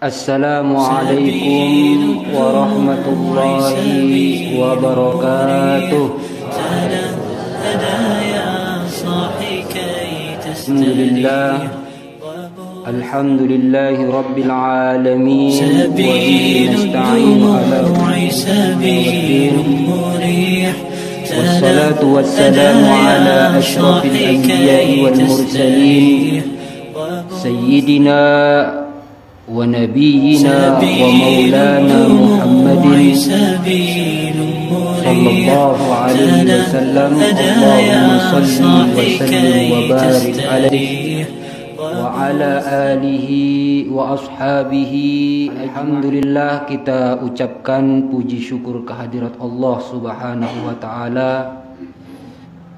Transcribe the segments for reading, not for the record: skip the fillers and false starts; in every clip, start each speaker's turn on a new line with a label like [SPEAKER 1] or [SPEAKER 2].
[SPEAKER 1] Assalamualaikum warahmatullahi wabarakatuh. Alhamdulillahi rabbil alamin. Wa bihi nasta'inu ala wassalatu wassalamu ala asyrafil anbiya'i wal mursalin sayyidina wa nabiyyina wa maulana Muhammadin sallallahu alaihi wasallam. Allahumma salli wa sallim wa barik alaihi wa ala alihi wa ashabihi. Alhamdulillah, kita ucapkan puji syukur kehadirat Allah Subhanahu wa taala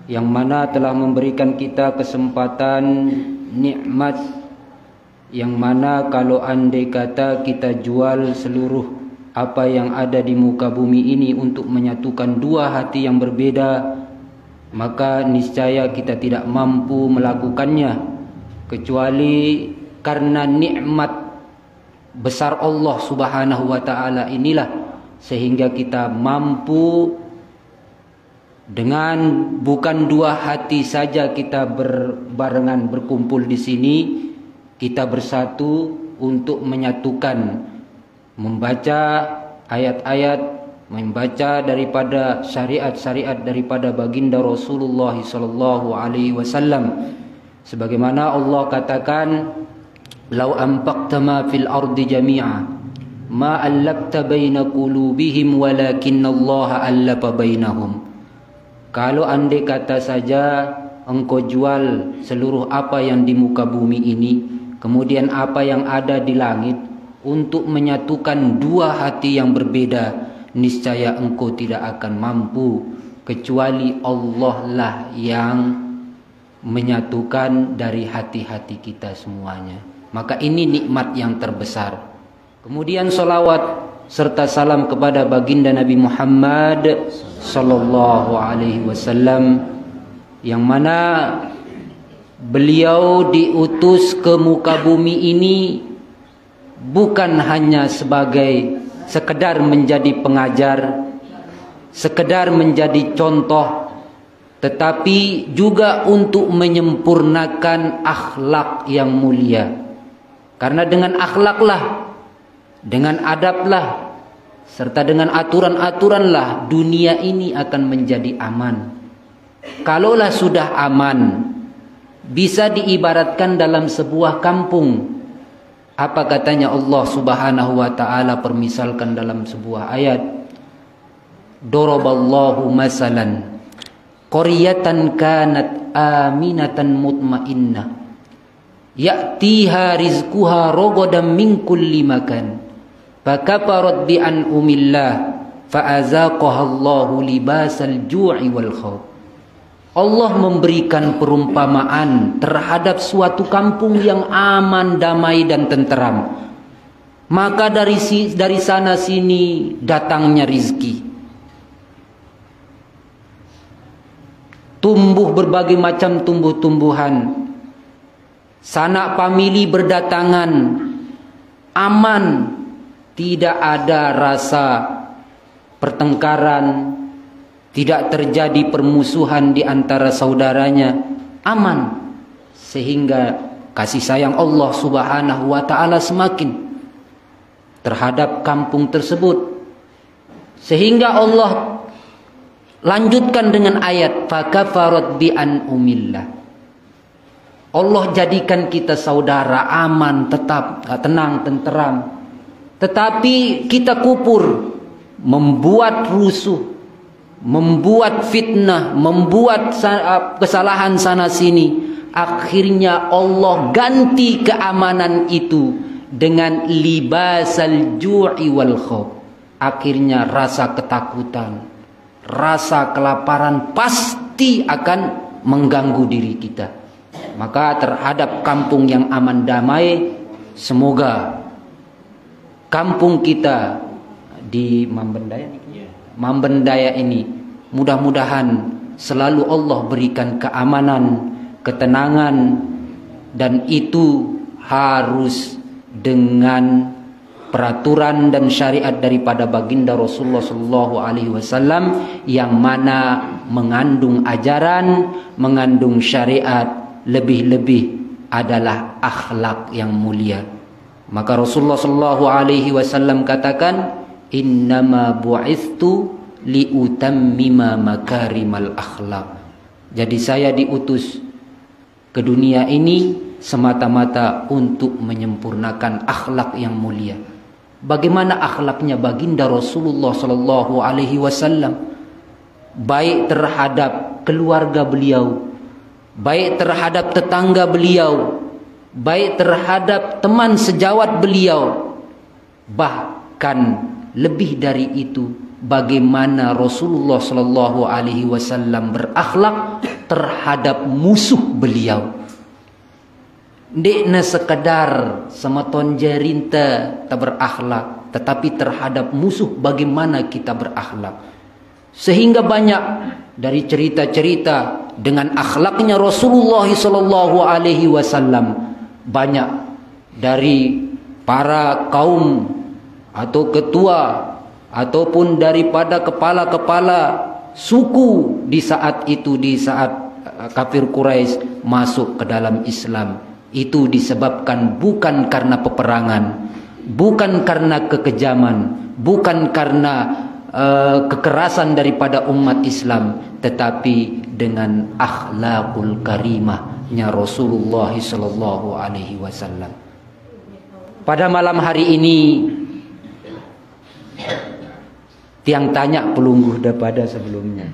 [SPEAKER 1] yang mana telah memberikan kita kesempatan nikmat yang mana kalau andai kata kita jual seluruh apa yang ada di muka bumi ini untuk menyatukan dua hati yang berbeda, maka niscaya kita tidak mampu melakukannya, kecuali karena nikmat besar Allah Subhanahu wa taala inilah sehingga kita mampu dengan bukan dua hati saja kita berbarengan berkumpul di sini, kita bersatu untuk menyatukan, membaca ayat-ayat, membaca daripada syariat-syariat daripada baginda Rasulullah sallallahu alaihi wasallam. Sebagaimana Allah katakan, "Lau anfaqta ma fil ardi jami'a ma allafta baina qulubihim walakinnallaha allafa bainahum." Kalau andai kata saja engkau jual seluruh apa yang di muka bumi ini, kemudian apa yang ada di langit, untuk menyatukan dua hati yang berbeda, niscaya engkau tidak akan mampu, kecuali Allah lah yang menyatukan dari hati-hati kita semuanya. Maka ini nikmat yang terbesar. Kemudian salawat serta salam kepada baginda Nabi Muhammad sallallahu alaihi wasallam, yang mana beliau diutus ke muka bumi ini bukan hanya sebagai sekedar menjadi pengajar, sekedar menjadi contoh, tetapi juga untuk menyempurnakan akhlak yang mulia. Karena dengan akhlaklah, dengan adablah, serta dengan aturan-aturanlah dunia ini akan menjadi aman. Kalaulah sudah aman, bisa diibaratkan dalam sebuah kampung. Apa katanya Allah Subhanahu wa taala permisalkan dalam sebuah ayat, "Daraballahu masalan qaryatan kanat aminatan mutmainnah ya'tiha rizquha ragadan min kulli makan fakafarat bi an'umillah fa'azaqaha Allahu libasal ju'i wal khauf." Allah memberikan perumpamaan terhadap suatu kampung yang aman, damai dan tenteram. Maka dari sana sini datangnya rizki. Tumbuh berbagai macam tumbuh-tumbuhan. Sanak famili berdatangan. Aman. Tidak ada rasa pertengkaran. Tidak terjadi permusuhan di antara saudaranya, aman. Sehingga kasih sayang Allah Subhanahu wa taala semakin terhadap kampung tersebut. Sehingga Allah lanjutkan dengan ayat, fakafarat bi an'umillah. Allah jadikan kita saudara, aman, tetap tenang, tenteram. Tetapi kita kupur, membuat rusuh, membuat fitnah, membuat kesalahan sana sini. Akhirnya Allah ganti keamanan itu dengan libasal ju'i wal khauf. Akhirnya rasa ketakutan, rasa kelaparan pasti akan mengganggu diri kita. Maka terhadap kampung yang aman damai, semoga kampung kita di Mambendaya ini mudah-mudahan selalu Allah berikan keamanan, ketenangan, dan itu harus dengan peraturan dan syariat daripada baginda Rasulullah sallallahu alaihi wasallam yang mana mengandung ajaran, mengandung syariat, lebih-lebih adalah akhlak yang mulia. Maka Rasulullah sallallahu alaihi wasallam katakan, innama bu'istu liutammima makarimal akhlak. Jadi saya diutus ke dunia ini semata-mata untuk menyempurnakan akhlak yang mulia. Bagaimana akhlaknya baginda Rasulullah sallallahu alaihi wasallam? Baik terhadap keluarga beliau, baik terhadap tetangga beliau, baik terhadap teman sejawat beliau. Bahkan lebih dari itu, bagaimana Rasulullah sallallahu alaihi wasallam berakhlak terhadap musuh beliau. Ndekna sekedar sematon jerinta tak berakhlak, tetapi terhadap musuh bagaimana kita berakhlak. Sehingga banyak dari cerita-cerita dengan akhlaknya Rasulullah sallallahu alaihi wasallam, banyak dari para kaum atau ketua ataupun daripada kepala-kepala suku di saat itu, di saat kafir Quraisy masuk ke dalam Islam. Itu disebabkan bukan karena peperangan, bukan karena kekejaman, bukan karena kekerasan daripada umat Islam, tetapi dengan akhlakul karimahnya Rasulullah sallallahu alaihi wasallam. Pada malam hari ini tiang tanya pelungguh daripada sebelumnya.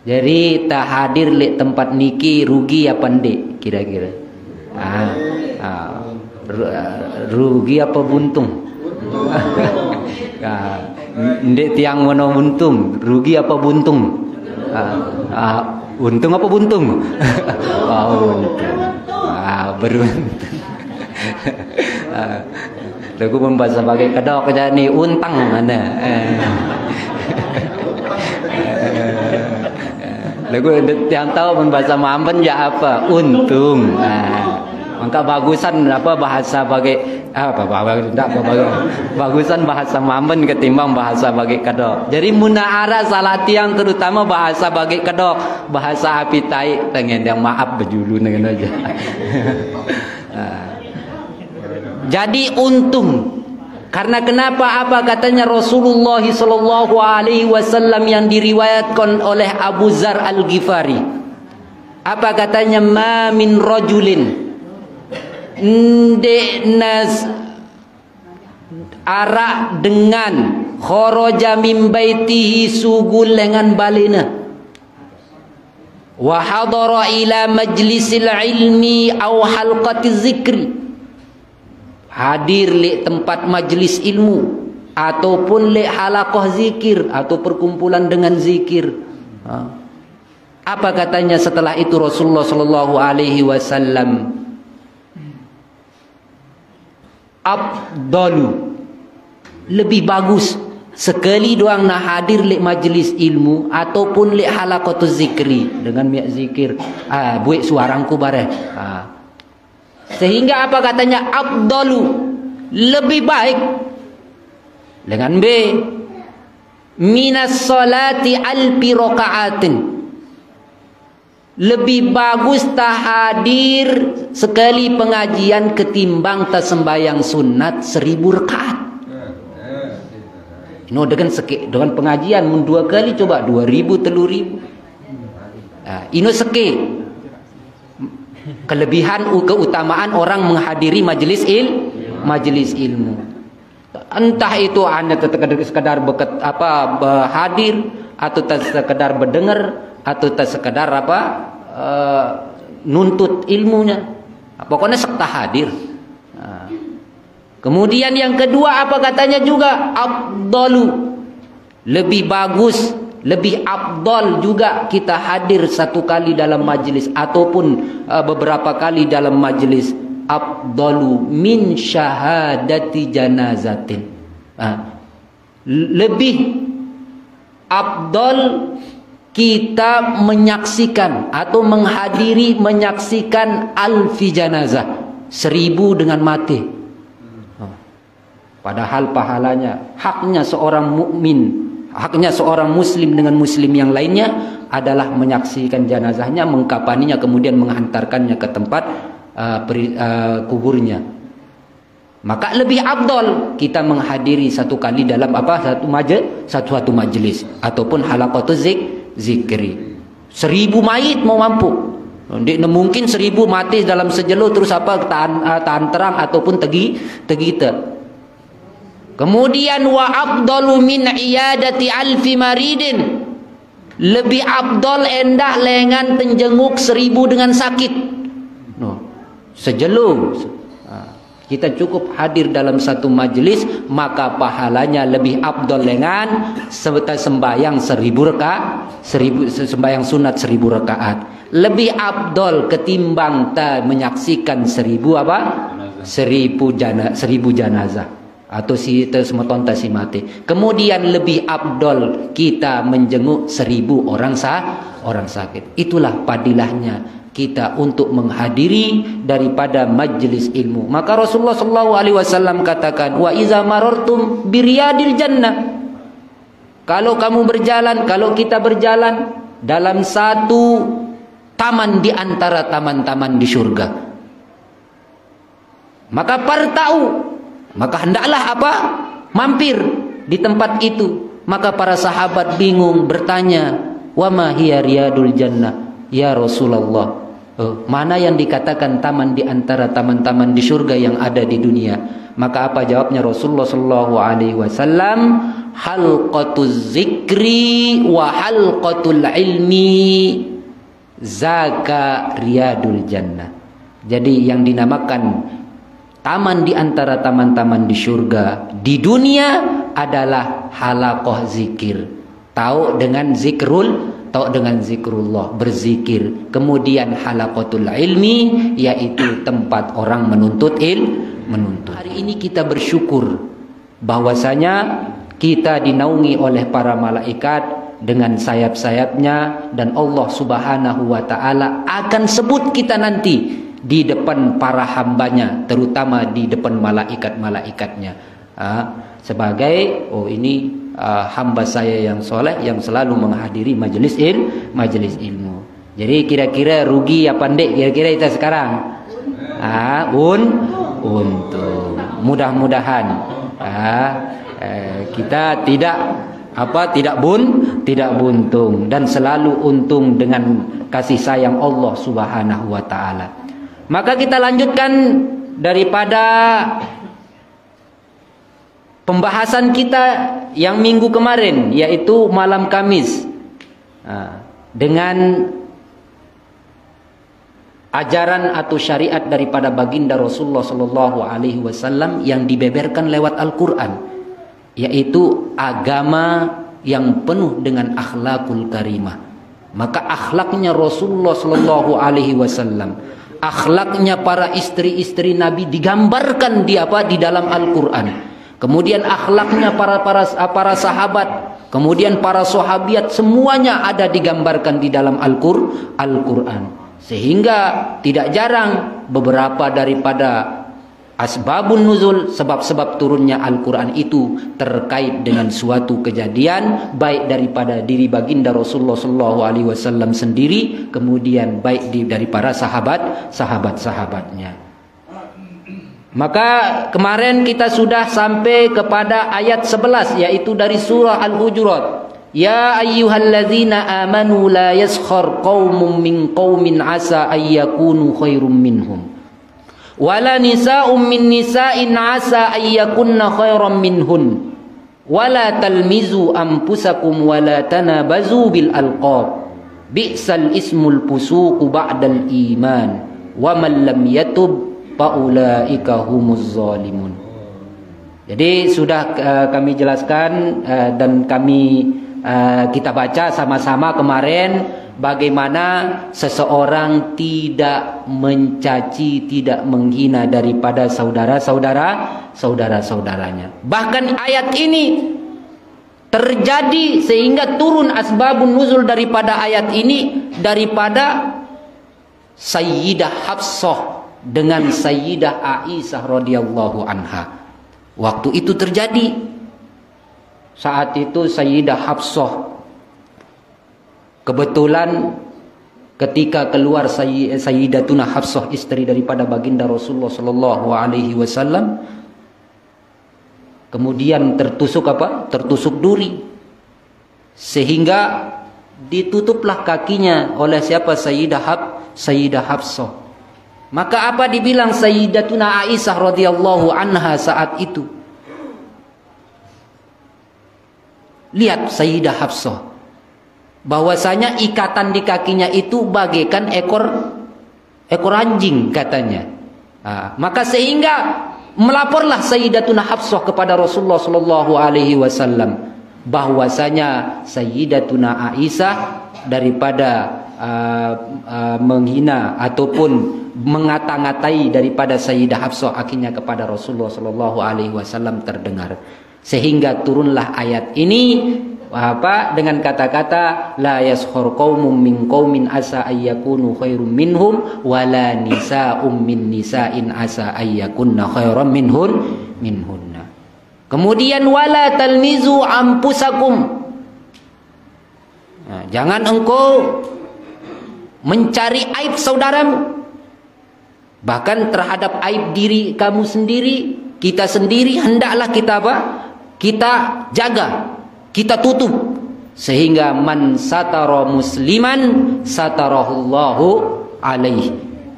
[SPEAKER 1] Jadi tak hadir lek tempat niki rugi apa ndek kira-kira? Rugi apa buntung? Ndek tiang mana buntung? Rugi apa buntung? Untung apa buntung? Untung. Beruntung. Lagu membahasa sebagai kedok aja nih untang mana? Lagu yang tahu membahasa Mamben ya apa? Untung. Maka bagusan apa bahasa bagai bagusan bahasa Mamben ketimbang bahasa bagai kedok. Jadi munaara salah tiang terutama bahasa bagai kedok, bahasa api tai tengen yang maaf bejulu dengan aja. Jadi untung. Karena kenapa? Apa katanya Rasulullah sallallahu alaihi wasallam yang diriwayatkan oleh Abu Dzar Al-Ghifari? Apa katanya? Ma min rajulin nas arak dengan kharaja min baitihi sugul dengan balina wa hadara ila majlisil ilmi aw halqatiz zikri, hadir li tempat majlis ilmu ataupun li halaqah zikir atau perkumpulan dengan zikir. Apa katanya setelah itu Rasulullah sallallahu alaihi wasallam? Afdalu, lebih bagus sekali doang nak hadir li majlis ilmu ataupun li halaqatuz zikri dengan miak zikir. Buik suarangku bare. Sehingga apa katanya? Afdalu, lebih baik dengan B minas salati alfi rakaatin, lebih bagus tak hadir sekali pengajian ketimbang tak sembahyang sunat 1000 rakaat. No dengan dengan pengajian mun 2 kali coba 2000 3000. Ino seke kelebihan keutamaan orang menghadiri majelis ilmu. Entah itu hanya sekedar hadir atau tak sekedar berdengar atau tak sekedar nuntut ilmunya. Pokoknya serta hadir. Kemudian yang kedua apa katanya juga? Afdalu, lebih bagus, lebih afdal juga kita hadir satu kali dalam majlis ataupun beberapa kali dalam majlis. Afdalu min syahadati janazatin, lebih afdal kita menyaksikan atau menghadiri menyaksikan alfi janazah, 1000 dengan mati. Padahal pahalanya, haknya seorang mukmin, haknya seorang muslim dengan muslim yang lainnya adalah menyaksikan jenazahnya, mengkafaninya, kemudian menghantarkannya ke tempat kuburnya. Maka lebih afdal kita menghadiri satu kali dalam satu majelis ataupun halaqatuz zikri. 1000 mayit mau mampu. Mungkin 1000 mati dalam sejelo terus tahan terang ataupun tegita. Kemudian wa afdalu min iyadati alfi maridin. Lebih afdal endah lengan tenjenguk 1000 dengan sakit. Sejelo. Kita cukup hadir dalam satu majelis, maka pahalanya lebih afdal dengan serta sembahyang 1000 rakaat, sembahyang sunat 1000 rakaat. Lebih afdal ketimbang menyaksikan 1000 jenazah atau semeton si mati. Kemudian lebih afdal kita menjenguk 1000 orang sakit. Itulah padilahnya kita untuk menghadiri daripada majlis ilmu. Maka Rasulullah SAW katakan, wa iza marartum biriyadil jannah. Kalau kita berjalan dalam satu taman di antara taman-taman di surga, maka maka hendaklah mampir di tempat itu. Maka para sahabat bingung bertanya, wa ma hiya riyadul jannah ya Rasulullah, mana yang dikatakan taman di antara taman-taman di surga yang ada di dunia? Maka apa jawabnya Rasulullah SAW? Halqatuz zikri wa halqatul ilmi zaka riyadul jannah. Jadi yang dinamakan taman di antara taman-taman di surga di dunia adalah halaqah zikir. Tahu dengan zikrullah, berzikir. Kemudian halaqatul ilmi, yaitu tempat orang menuntut. Hari ini kita bersyukur bahwasanya kita dinaungi oleh para malaikat dengan sayap-sayapnya, dan Allah Subhanahu wa ta'ala akan sebut kita nanti di depan para hambanya, terutama di depan malaikat-malaikatnya, sebagai ini hamba saya yang soleh yang selalu menghadiri majelis ilmu. Jadi kira-kira rugi apa ndek kira-kira kita sekarang? Untung. Mudah-mudahan kita tidak buntung dan selalu untung dengan kasih sayang Allah Subhanahu wa taala. Maka kita lanjutkan daripada pembahasan kita yang minggu kemarin, yaitu malam Kamis, dengan ajaran atau syariat daripada baginda Rasulullah SAW yang dibeberkan lewat Al-Quran, yaitu agama yang penuh dengan akhlakul karimah. Maka akhlaknya Rasulullah SAW, akhlaknya para istri-istri Nabi digambarkan di dalam Al-Quran. Kemudian akhlaknya para sahabat, kemudian para sahabiat, semuanya ada digambarkan di dalam Al-Quran. Sehingga tidak jarang beberapa daripada asbabun nuzul, sebab-sebab turunnya Al-Quran itu terkait dengan suatu kejadian, baik daripada diri baginda Rasulullah SAW sendiri, kemudian baik dari para sahabat-sahabatnya. Maka kemarin kita sudah sampai kepada ayat 11, yaitu dari surah Al-Hujurat. Ya ayyuhalladzina amanu la yaskhar qaumun min qaumin asa ayyakunu khairum minhum wala nisa'un min nisa'in asa ayyakunna khairam minhun wala talmizu anfusakum wala tanabazu bil alqab bi'sal ismul fusuqu ba'dal iman wa man lam yatub faulaika humuz zalimun. Jadi sudah kami jelaskan dan kita baca sama-sama kemarin bagaimana seseorang tidak mencaci, tidak menghina daripada saudara-saudaranya. Bahkan ayat ini terjadi sehingga turun asbabun nuzul daripada ayat ini daripada Sayyidah Hafsah dengan Sayyidah Aisyah radhiyallahu anha. Waktu itu terjadi. Saat itu Sayyidah Hafsah kebetulan ketika keluar Sayyidatuna Hafsah, istri daripada baginda Rasulullah sallallahu alaihi wasallam, kemudian tertusuk apa? Tertusuk duri. Sehingga ditutuplah kakinya oleh siapa? Sayyidah Hafsah. Maka apa dibilang Sayyidatuna Aisyah radhiyallahu anha saat itu? Lihat Sayyidah Hafsah, bahwasanya ikatan di kakinya itu bagaikan ekor anjing katanya. Maka sehingga melaporlah Sayyidatuna Hafsah kepada Rasulullah sallallahu alaihi wasallam bahwasanya Sayyidatuna Aisyah daripada menghina ataupun mengata-ngatai daripada Sayyidah Hafsah, akhirnya kepada Rasulullah sallallahu alaihi wasallam terdengar. Sehingga turunlah ayat ini dengan kata-kata la yaskhur qaumun min qaumin asa ayyakunu khairum minhum wala nisa'um min nisa'in asa ayyakunna khairam minhunna. Kemudian wala talmizu anfusakum. Jangan engkau mencari aib saudaramu. Bahkan terhadap aib diri kamu sendiri, kita sendiri hendaklah kita apa? Kita jaga, kita tutup, sehingga man satara musliman satarahullahu alaihi.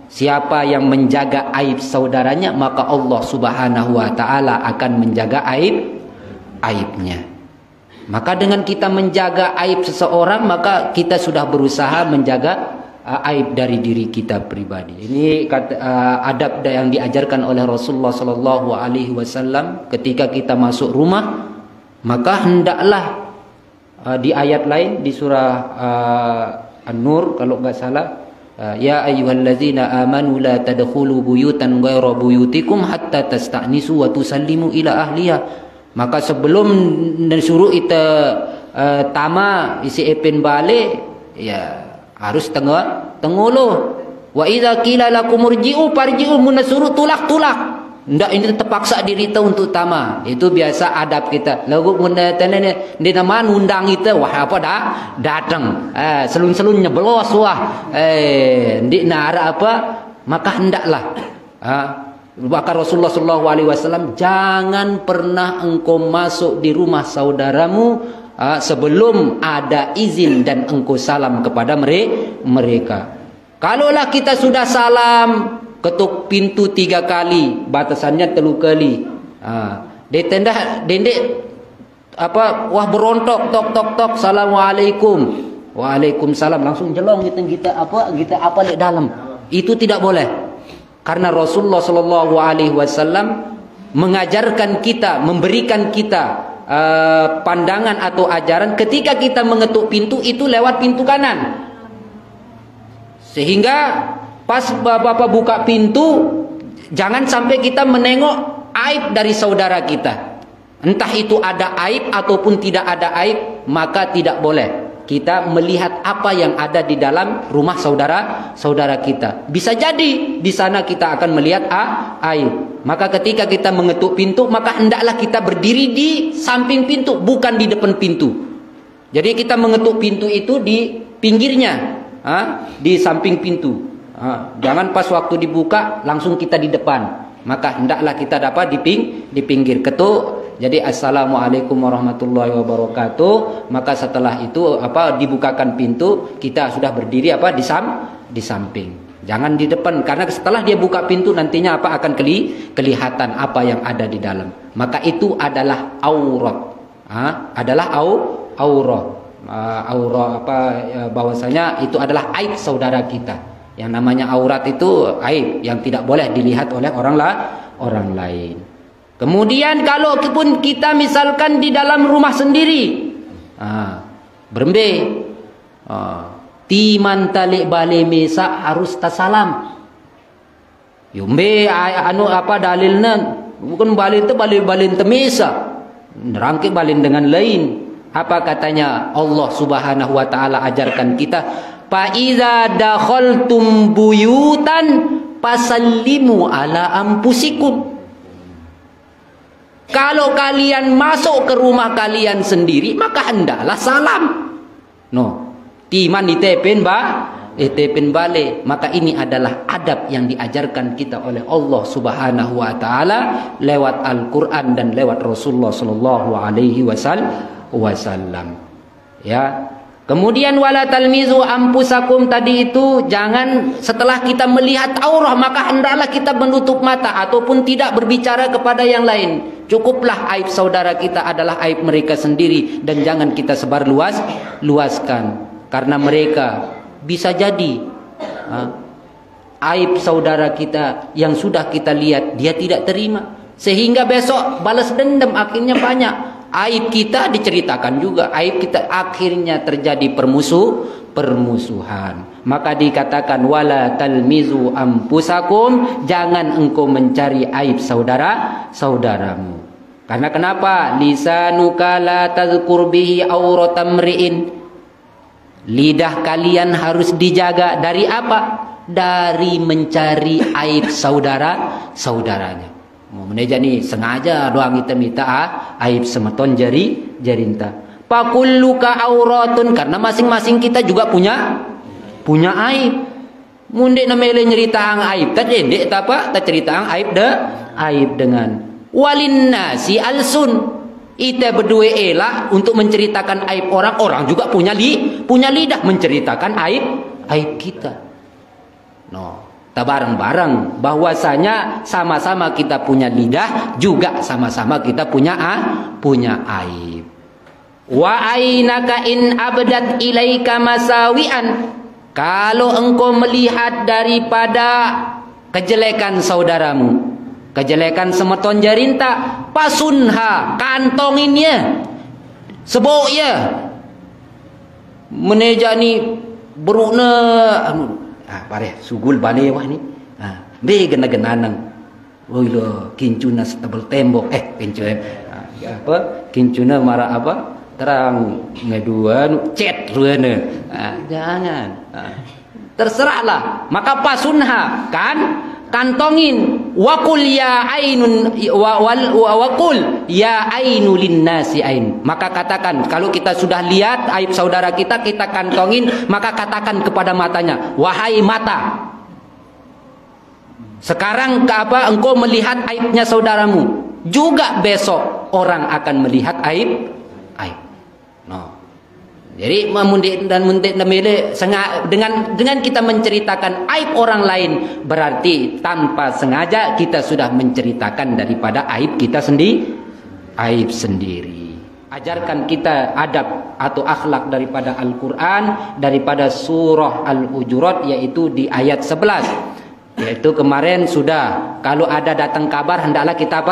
[SPEAKER 1] Siapa yang menjaga aib saudaranya, maka Allah Subhanahu wa taala akan menjaga aibnya. Maka dengan kita menjaga aib seseorang, maka kita sudah berusaha menjaga aib dari diri kita pribadi. Ini adab yang diajarkan oleh Rasulullah sallallahu alaihi wasallam ketika kita masuk rumah. Maka hendaklah di ayat lain di surah An-Nur kalau enggak salah, ya ayyuhallazina amanu la tadkhulu buyutan ghaira buyutikum hatta tasta'nisu wa tusallimu ila ahliha. Maka sebelum disuruh kita tama isi epin balik, ya harus tenguluh. Wa idza qila lakum urji'u farji'u, munasuru tulak. Ndak ini terpaksa diri kita untuk tama. Itu biasa adab kita. Lagu munda tenene di nama undang kita, wah apa dah datang. Selun-selunnya belos wah. Di nara apa? Maka hendaklah. Bahkan Rasulullah sallallahu alaihi wasallam, jangan pernah engkau masuk di rumah saudaramu sebelum ada izin dan engkau salam kepada mereka. Kalaulah kita sudah salam, ketuk pintu 3 kali, batasannya 3 kali. Dendek apa? Wah berontok, tok, assalamualaikum, waalaikumsalam, langsung jelong kita apa di dalam. Itu tidak boleh, karena Rasulullah Shallallahu Alaihi Wasallam mengajarkan kita, memberikan kita pandangan atau ajaran ketika kita mengetuk pintu itu lewat pintu kanan, sehingga pas bapak buka pintu, jangan sampai kita menengok aib dari saudara kita. Entah itu ada aib ataupun tidak ada aib, maka tidak boleh kita melihat apa yang ada di dalam rumah saudara kita. Bisa jadi di sana kita akan melihat aib. Maka ketika kita mengetuk pintu, maka hendaklah kita berdiri di samping pintu, bukan di depan pintu. Jadi kita mengetuk pintu itu di pinggirnya, di samping pintu. Jangan pas waktu dibuka langsung kita di depan. Maka hendaklah kita dapat di pinggir ketuk. Jadi assalamualaikum warahmatullahi wabarakatuh. Maka setelah itu dibukakan pintu, kita sudah berdiri di samping. Jangan di depan, karena setelah dia buka pintu nantinya akan kelihatan apa yang ada di dalam. Maka itu adalah aurat. Adalah aurat. Bahwasanya itu adalah aib saudara kita. Yang namanya aurat itu aib yang tidak boleh dilihat oleh orang lain. Kemudian kalau pun kita misalkan di dalam rumah sendiri, berembe, timan talik bale mesa harus tasalam. Yumbe dalilnya bukan balin itu balin temesa, rangkik balin dengan lain. Apa katanya Allah Subhanahu wa taala ajarkan kita? Fa iza dakhaltum buyutan fasallimu ala anfusikum. Kalau kalian masuk ke rumah kalian sendiri, maka hendaklah salam. No, timan itepen balik. Maka ini adalah adab yang diajarkan kita oleh Allah Subhanahu wa taala lewat Al-Qur'an dan lewat Rasulullah sallallahu alaihi wasallam. Ya. Kemudian wala talmizu ampusakum tadi itu, jangan setelah kita melihat aurah maka hendaklah kita menutup mata ataupun tidak berbicara kepada yang lain. Cukuplah aib saudara kita adalah aib mereka sendiri dan jangan kita sebar luaskan, karena mereka bisa jadi aib saudara kita yang sudah kita lihat dia tidak terima, sehingga besok balas dendam akhirnya banyak. Aib kita diceritakan juga, aib kita akhirnya terjadi permusuhan. Maka dikatakan wala talmizu ampusakum, jangan engkau mencari aib saudaramu. Karena kenapa? Lisanuka la tazkur bihi auratam ri'in. Lidah kalian harus dijaga dari apa? Dari mencari aib saudaranya. Mau meneja nih sengaja doang kita minta aib semeton jarinta. Pakulluka auratun, karena masing-masing kita juga punya aib. Munde namele nyerita aib, tadi dek apa? Ta cerita aib dengan walin nasi alsun. Ite berdua elak untuk menceritakan aib orang juga punya lidah menceritakan aib kita. No. Kita bareng-bareng bahwasanya sama-sama kita punya lidah, juga sama-sama kita punya aib. Wa ainaka in abdat ilaika masawian. Kalau engkau melihat daripada kejelekan saudaramu, kejelekan semeton jarinta, pasunha, kantonginnya, seboknya. Meneja ni berukna pare sugul bane wah ni. Be gena-genanang. Oi lo kincuna setebal tembok. Apa? Kincuna marah apa? Terang ngeduan cet reuna. Jangan. Terserahlah. Maka pasunha kan kantongin wakul ya ainun wakul ya ainu linnasi ain. Maka katakan, kalau kita sudah lihat aib saudara kita kantongin, maka katakan kepada matanya, wahai mata, sekarang engkau melihat aibnya saudaramu, juga besok orang akan melihat aib. No. Jadi dengan kita menceritakan aib orang lain, berarti tanpa sengaja kita sudah menceritakan daripada aib kita sendiri. Ajarkan kita adab atau akhlak daripada Al-Quran, daripada surah Al-Hujurat, yaitu di ayat 11. Yaitu kemarin sudah, kalau ada datang kabar hendaklah kita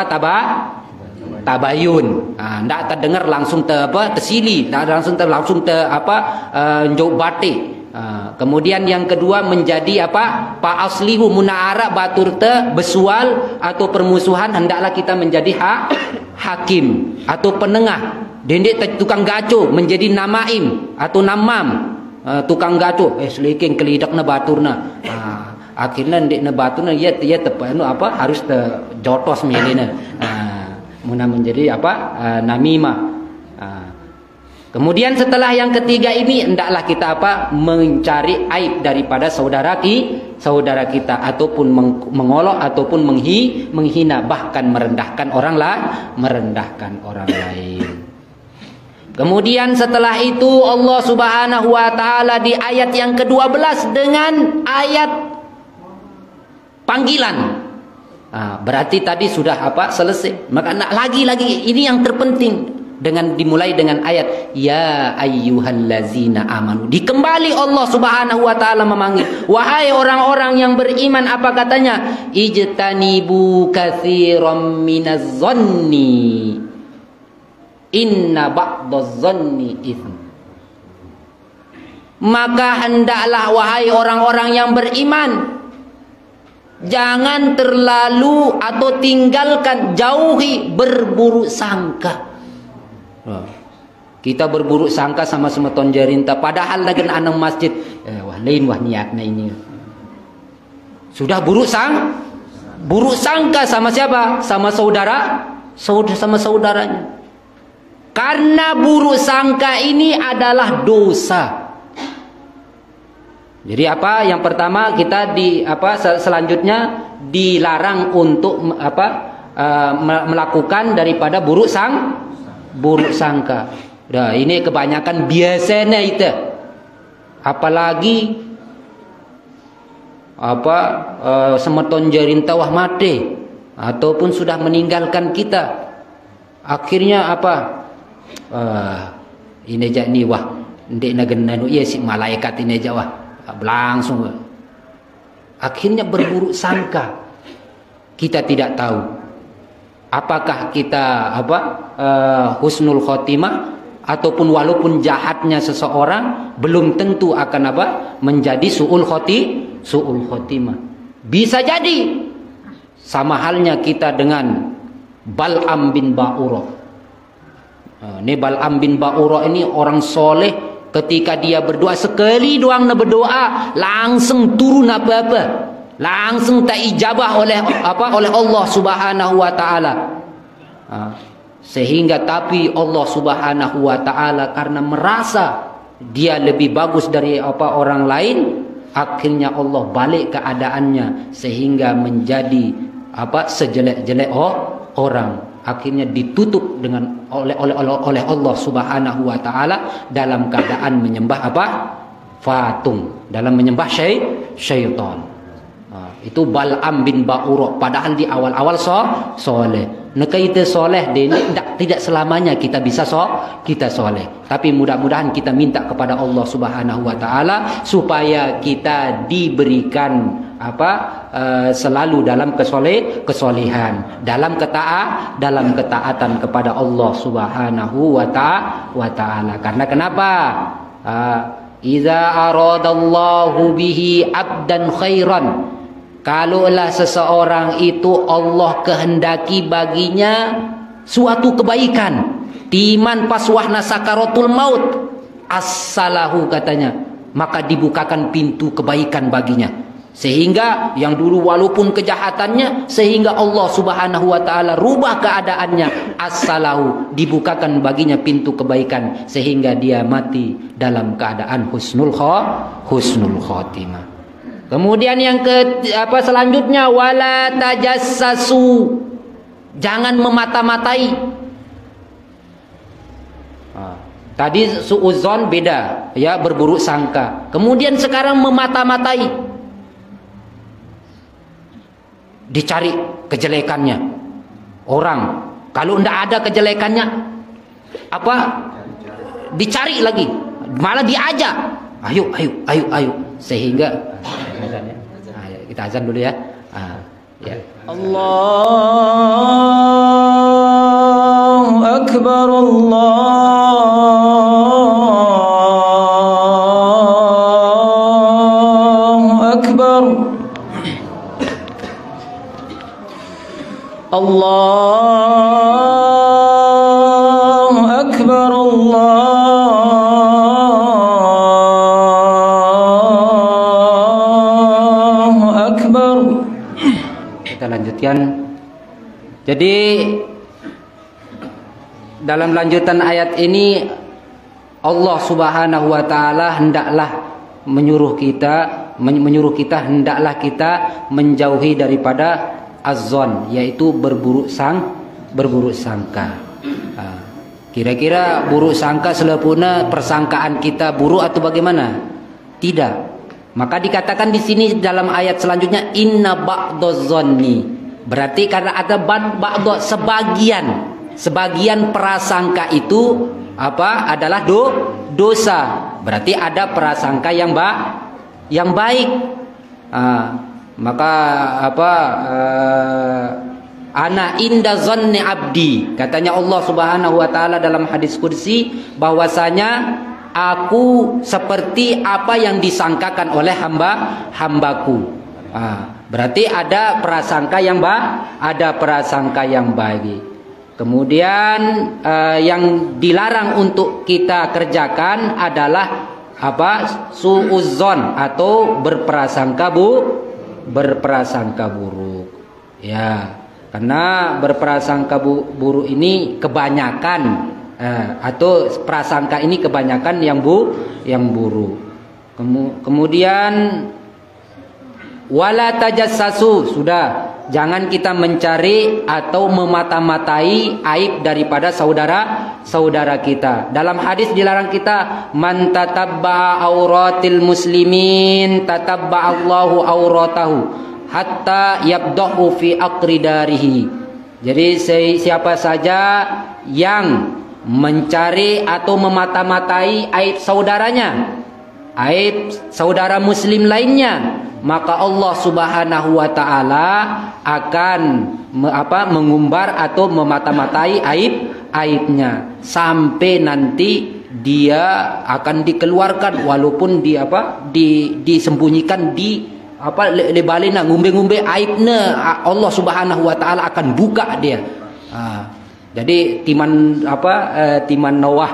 [SPEAKER 1] tabayun. Ndak terdengar langsung tersili, langsung njok batik. Kemudian yang kedua menjadi apa? Pa aslihu munaara batur besual atau permusuhan, hendaklah kita menjadi hakim atau penengah. Dendek tukang gaco menjadi namaim atau namam. Tukang gaco seliking kelidakna baturna. Akhirnya ndek baturna ia harus jotos melina. Muna menjadi namimah. Kemudian setelah yang ketiga ini, hendaklah kita mencari aib daripada saudara kita, ataupun mengolok ataupun menghina, bahkan merendahkan orang lain. Kemudian setelah itu Allah Subhanahu wa taala di ayat yang ke-12 dengan ayat panggilan. Berarti tadi sudah selesai. Maka lagi ini yang terpenting, dengan dimulai dengan ayat ya ayyuhallazina amanu. Dikembali Allah Subhanahu wa taala memanggil, wahai orang-orang yang beriman, apa katanya? Ijtanibu katsiran minaz-zanni inna ba'daz-zanni itsm. Maka hendaklah wahai orang-orang yang beriman, jangan terlalu atau tinggalkan, jauhi berburuk sangka. Kita berburuk sangka sama semeton jarinta, padahal lagi anang masjid lain niatnya ini. Sudah buruk sangka sama siapa? Sama saudara sama saudaranya. Karena buruk sangka ini adalah dosa. Jadi apa? Yang pertama kita selanjutnya dilarang untuk melakukan daripada buruk sangka. Nah, ini kebanyakan biasanya itu. Apalagi semeton jarinta wah mati ataupun sudah meninggalkan kita. Akhirnya ini aja nih wah ndek nagenanu iya si malaikat ini aja wah langsung. Akhirnya berburuk sangka. Kita tidak tahu apakah kita husnul khotimah ataupun walaupun jahatnya seseorang belum tentu akan menjadi su'ul khotimah. Bisa jadi sama halnya kita dengan Bal'am bin Ba'urah. Ini Bal'am bin Ba'urah ini orang soleh, ketika dia berdoa sekali doang berdoa langsung turun apa-apa, langsung tak ijabah oleh Allah Subhanahu wa taala. Sehingga tapi Allah Subhanahu wa taala karena merasa dia lebih bagus dari orang lain, akhirnya Allah balik keadaannya sehingga menjadi sejelek-jelek orang. Akhirnya ditutup dengan oleh Allah Subhanahu wa taala dalam keadaan menyembah patung, dalam menyembah syaitan. Itu Bal'am bin Ba'urah, padahal di awal-awal soleh. Kita soleh tidak selamanya kita bisa kita soleh. Tapi mudah-mudahan kita minta kepada Allah Subhanahu wa taala supaya kita diberikan selalu dalam kesolehan, dalam ketaatan kepada Allah Subhanahu wa taala. Karena kenapa? Iza aradallahu bihi abdan khairan. Kalaulah seseorang itu Allah kehendaki baginya suatu kebaikan, timan pas wahna sakaratul maut, as-salahu katanya, maka dibukakan pintu kebaikan baginya. Sehingga yang dulu walaupun kejahatannya, sehingga Allah Subhanahu wa taala rubah keadaannya, as-salahu, dibukakan baginya pintu kebaikan sehingga dia mati dalam keadaan husnul khotimah. Kemudian yang selanjutnya wala tajassasu, jangan memata-matai. Tadi suudzon beda, ya, berburuk sangka. Kemudian sekarang memata-matai, dicari kejelekannya orang. Kalau tidak ada kejelekannya, dicari lagi, malah diajak. Ayo, sehingga kita azan dulu ya. Ya. Allahu Akbar, Allahu Akbar, Allahu Akbar, lanjutkan. Jadi dalam lanjutan ayat ini Allah Subhanahu wa taala hendaklah menyuruh kita hendaklah kita menjauhi daripada az-zon, yaitu berburuk sangka. Kira-kira buruk sangka selepuna persangkaan kita buruk atau bagaimana? Tidak. Maka dikatakan di sini dalam ayat selanjutnya inna ba'daz-zanni. Berarti karena ada ba'daz, sebagian prasangka itu adalah dosa. Berarti ada prasangka yang baik. Maka ana inda zanni abdi, katanya Allah Subhanahu wa taala dalam hadis qudsi bahwasanya aku seperti apa yang disangkakan oleh hambaku. Berarti ada prasangka yang baik. Kemudian yang dilarang untuk kita kerjakan adalah suudzon atau berprasangka buruk. Ya.
[SPEAKER 2] Karena berprasangka buruk ini kebanyakan, atau prasangka ini kebanyakan yang buruk. Kemudian wala tajassasu, sudah, jangan kita mencari atau memata-matai aib daripada saudara kita. Dalam hadis dilarang kita, man tatabba'a auratil muslimin tatabba'allahu auratahu hatta yabdahu fi aqridarihi. Jadi siapa saja yang mencari atau memata-matai aib saudaranya, aib saudara muslim lainnya, maka Allah Subhanahu wa taala akan mengumbar atau memata-matai aibnya sampai nanti dia akan dikeluarkan, walaupun disembunyikan di lebalina ngumbe-ngumbe aibnya, Allah Subhanahu wa taala akan buka dia. Jadi timan Noah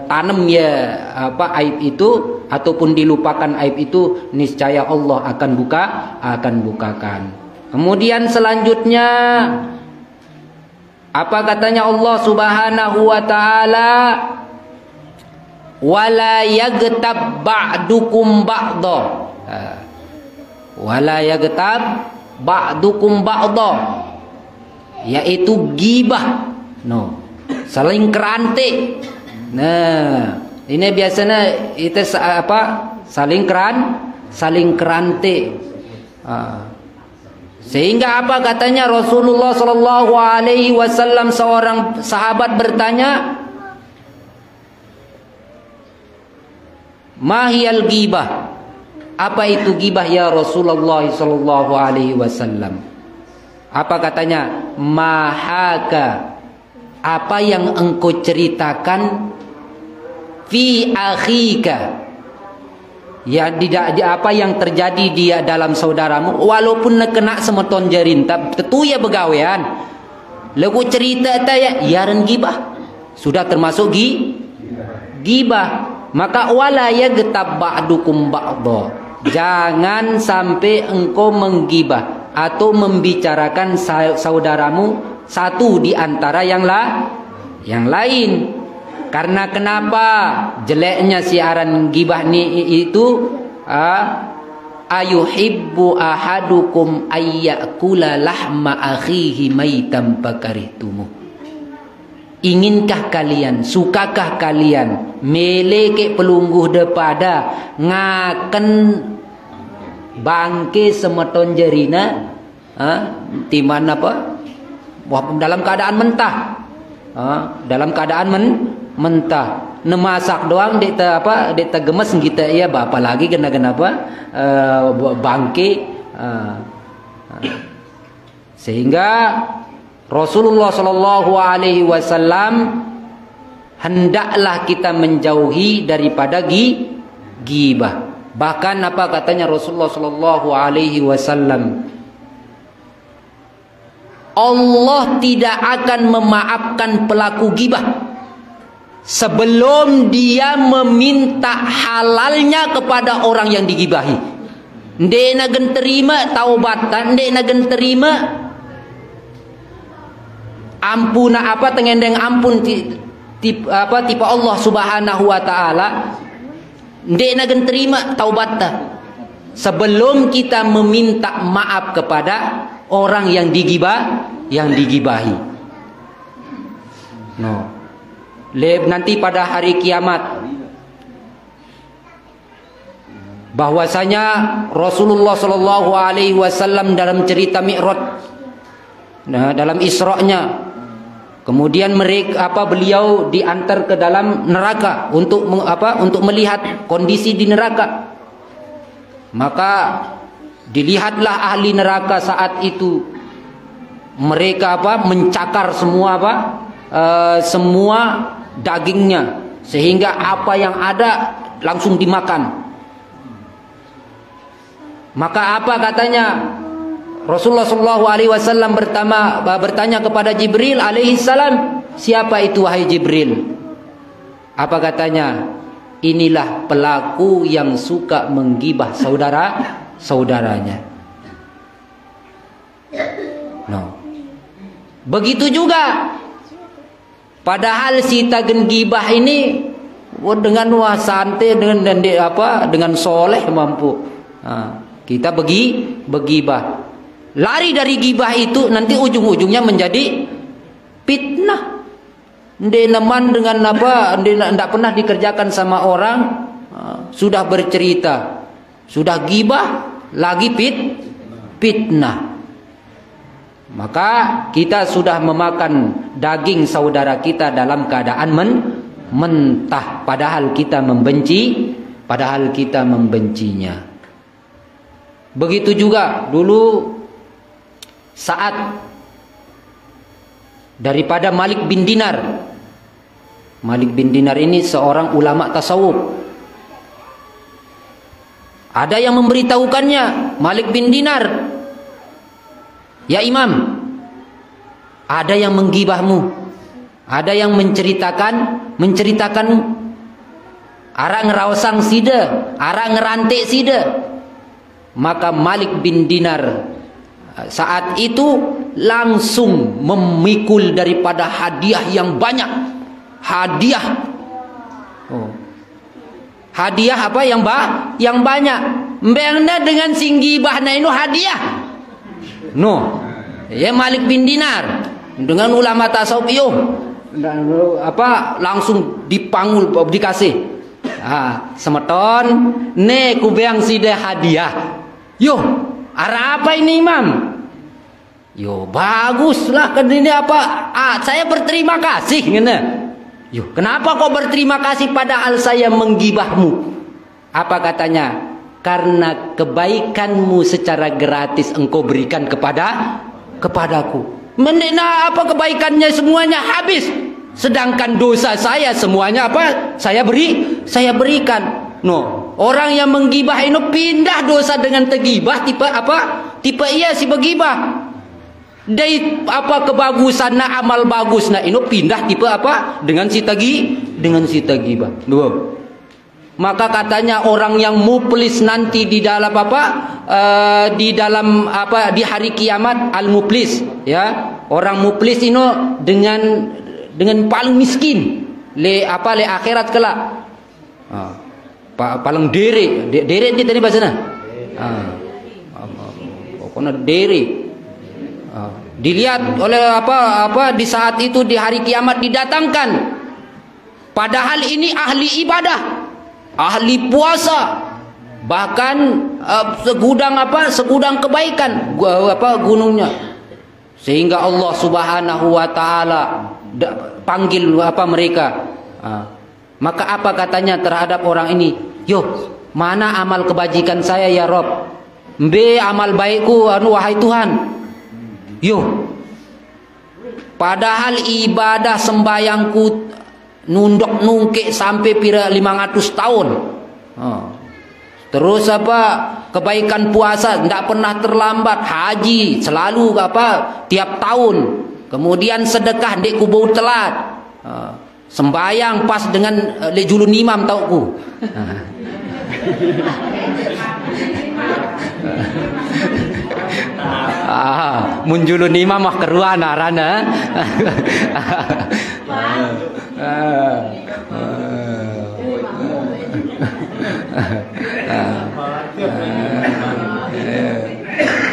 [SPEAKER 2] tanam ya aib itu ataupun dilupakan aib itu, niscaya Allah akan bukakan. Kemudian selanjutnya apa katanya Allah Subhanahu wa taala, wala yaghtab ba'dukum ba'dha, wala yaghtab ba'dukum ba'dha, yaitu ghibah, saling kerantik. Nah, ini biasanya itu saling kerantik. Sehingga apa katanya Rasulullah sallallahu alaihi wasallam, seorang sahabat bertanya, mahiyal ghibah, apa itu ghibah ya Rasulullah sallallahu alaihi wasallam? Apa katanya? Mahaka, apa yang engkau ceritakan, fi akhika, ya apa yang terjadi dia dalam saudaramu, walaupun nak kena semeton jarin tentu ya begawean lagu cerita taya yaran gibah, sudah termasuk gibah. Maka wala yaghtab ba'dukum ba'dha, jangan sampai engkau menggibah atau membicarakan saudaramu satu di antara yang lain. Karena kenapa jeleknya siaran gibah ni itu, ayuhibbu ahadukum ayyakula lahma akhihi maitam bakaritumu. Inginkah kalian, sukakah kalian meleke pelungguh depada ngaken bangke semeton jerina, timan dalam keadaan mentah, dalam keadaan mentah, nemasak doang deta gemes kita ya, apalagi kena bangke. Sehingga Rasulullah sallallahu alaihi wasallam hendaklah kita menjauhi daripada ghibah. Bahkan apa katanya Rasulullah sallallahu alaihi wasallam, Allah tidak akan memaafkan pelaku ghibah sebelum dia meminta halalnya kepada orang yang digibahi. Ndek nagen terima taubatan, ndek nagen terima ampuna tengendeng ampun tipe Allah Subhanahu wa taala, ndek nagen terima taubatan sebelum kita meminta maaf kepada orang yang digibahi. Nanti pada hari kiamat bahwasanya Rasulullah sallallahu alaihi wasallam dalam cerita Mi'raj, dalam Isra-nya, kemudian beliau diantar ke dalam neraka untuk melihat kondisi di neraka. Maka dilihatlah ahli neraka saat itu, mereka mencakar semua semua dagingnya, sehingga apa yang ada langsung dimakan. Maka apa katanya Rasulullah sallallahu alaihi wasallam bertanya kepada Jibril alaihi salam, siapa itu wahai Jibril? Apa katanya? Inilah pelaku yang suka menggibah saudaranya. Begitu juga. Padahal si tagen gibah ini dengan santai, dengan soleh mampu. Kita begibah. Lari dari gibah itu nanti ujung-ujungnya menjadi fitnah. Neman dengan tidak pernah dikerjakan sama orang, sudah bercerita, sudah gibah, lagi fitnah. Maka kita sudah memakan daging saudara kita dalam keadaan mentah, padahal kita membencinya. Begitu juga dulu saat daripada Malik bin Dinar. Malik bin Dinar ini seorang ulama tasawuf. Ada yang memberitahukannya, Malik bin Dinar, ya Imam, ada yang menggibahmu, ada yang menceritakan arak ngerawasang sida, arak ngerantik sida. Maka Malik bin Dinar saat itu langsung memikul daripada hadiah yang banyak. Hadiah apa yang banyak. Mbengna dengan singgibahna itu hadiah. No. Ya Malik bin Dinar dengan ulama tasawuf langsung dipangul dikasih. Semeton ne kubeang sida hadiah. Yo, arah apa ini Imam? Yo, baguslah kan ini apa? Saya berterima kasih ngene. Yo, kenapa kau berterima kasih padahal saya menggibahmu? Apa katanya? Karena kebaikanmu secara gratis engkau berikan kepadaku. Mendena apa kebaikannya semuanya habis. Sedangkan dosa saya semuanya apa? Saya berikan. No, orang yang menggibah itu pindah dosa dengan tegibah tipe apa? Tipe iya si begibah. Dari apa kebagusanna amal bagusna itu pindah tipe apa? Dengan si tegibah. Dua. Maka katanya orang yang muflis nanti di dalam di hari kiamat al-muflis, ya. Orang muflis itu dengan paling miskin le akhirat kelak. Paling dere ini tadi bahasana. Pokoknya dere. Dilihat oleh di saat itu di hari kiamat didatangkan. Padahal ini ahli ibadah, ahli puasa, bahkan segudang kebaikan gunungnya. Sehingga Allah Subhanahu wa taala panggil mereka. Maka apa katanya terhadap orang ini? Yo, mana amal kebajikan saya ya Rob? Mbe amal baikku wahai Tuhan. Yo. Padahal ibadah sembayangku nunduk nungkik sampai pira 500 tahun. Terus kebaikan puasa tidak pernah terlambat, haji selalu tiap tahun. Kemudian sedekah ndek kubau telat. Sembayang pas dengan lejulun imam tauku. Munjulun imam mah keruan arana.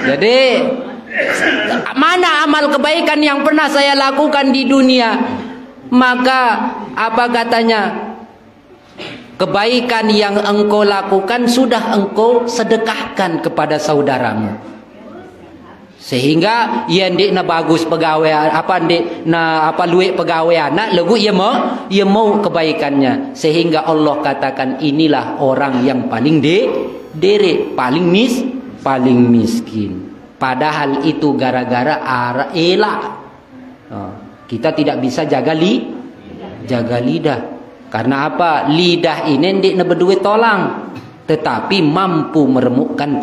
[SPEAKER 2] Jadi mana amal kebaikan yang pernah saya lakukan di dunia? Maka apa katanya? Kebaikan yang engkau lakukan sudah engkau sedekahkan kepada saudaramu. Sehingga ia ndik na bagus pegawai luik pegawai anak legu ia mau kebaikannya. Sehingga Allah katakan inilah orang yang paling dere, paling miskin. Padahal itu gara-gara elak. Kita tidak bisa jaga lidah. Karena apa? Lidah ini ndik na berduit tolang, tetapi mampu meremukkan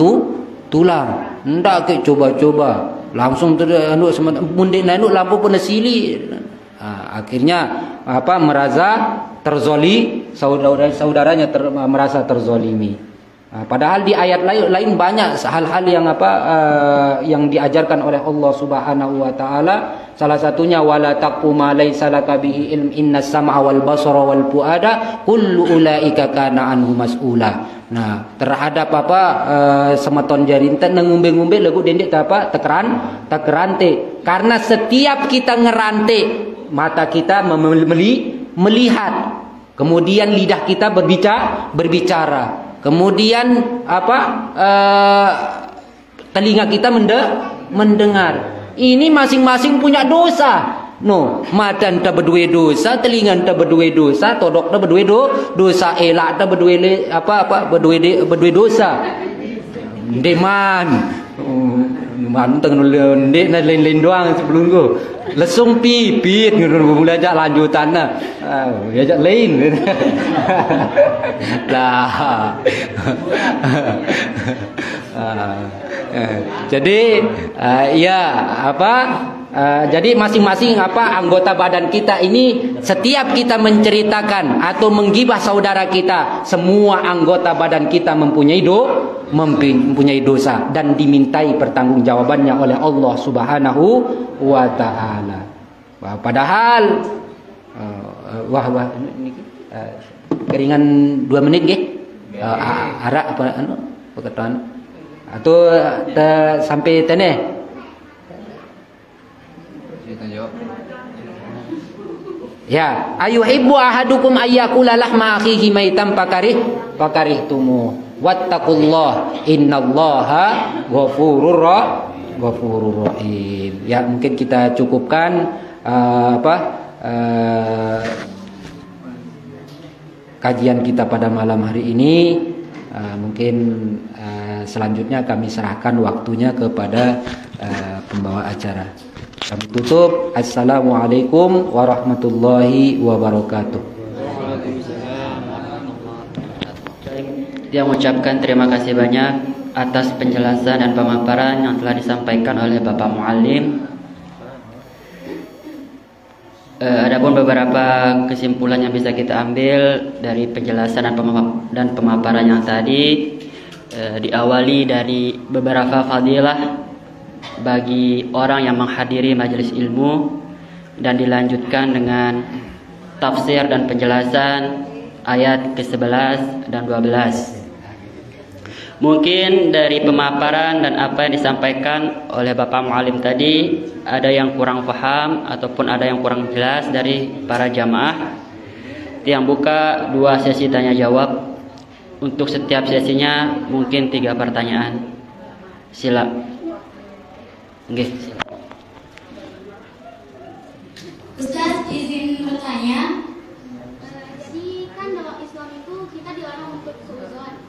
[SPEAKER 2] tulang. Ndak ke coba-coba langsung mundik nanu lampu pun sili. Akhirnya merasa terzoli, saudaranya merasa terzolimi.
[SPEAKER 1] Padahal di ayat lain banyak hal-hal yang yang diajarkan oleh Allah Subhanahu wa taala. Salah satunya wala taqfu ma laisa laka bihi ilm innas sam'a wal basara wal fuada kullu ulaika kana anhu mas'ula. Nah, terhadap semeton jarinten ngumbe-ngumbe lagu dendek tekerante. Karena setiap kita ngerante, mata kita melihat. Kemudian lidah kita berbicara. Kemudian telinga kita mendengar. Ini masing-masing punya dosa. No, mata enta berdua dosa, telinga enta berdua dosa, todok enta berdua dosa, elak enta berdua dosa. Deman. Manteng ndek na lain-lain doang sebelum tu. Lesung pipit mula ajak lanjutan nah. Ajak lain. Lah. Jadi jadi masing-masing anggota badan kita ini setiap kita menceritakan atau menggibah saudara kita, semua anggota badan kita mempunyai dosa dan dimintai pertanggungjawabannya oleh Allah Subhanahu wa taala. Padahal ini keringan 2 menit nggih. Arak perkataan atau sampai tene. Ya, ayuhibbu ahadukum ayyakula lahma akhihi maitan pakarihtumu. Wattaqullah innallaha ghafurur rahim. Ya, mungkin kita cukupkan kajian kita pada malam hari ini. Mungkin selanjutnya kami serahkan waktunya kepada pembawa acara. Kami tutup. Assalamualaikum warahmatullahi wabarakatuh.
[SPEAKER 3] Dia mengucapkan terima kasih banyak atas penjelasan dan pemaparan yang telah disampaikan oleh Bapak Muallim. Adapun beberapa kesimpulan yang bisa kita ambil dari penjelasan dan pemaparan yang tadi, diawali dari beberapa fadilah bagi orang yang menghadiri majelis ilmu dan dilanjutkan dengan tafsir dan penjelasan ayat ke-11 dan 12. Mungkin dari pemaparan dan apa yang disampaikan oleh Bapak Muallim tadi ada yang kurang paham ataupun ada yang kurang jelas dari para jamaah. Yang buka 2 sesi tanya jawab. Untuk setiap sesinya mungkin 3 pertanyaan. Sila. Nggih.
[SPEAKER 4] Ustaz, izin bertanya. Jadi kan dalam Islam itu kita dilarang untuk suudzon.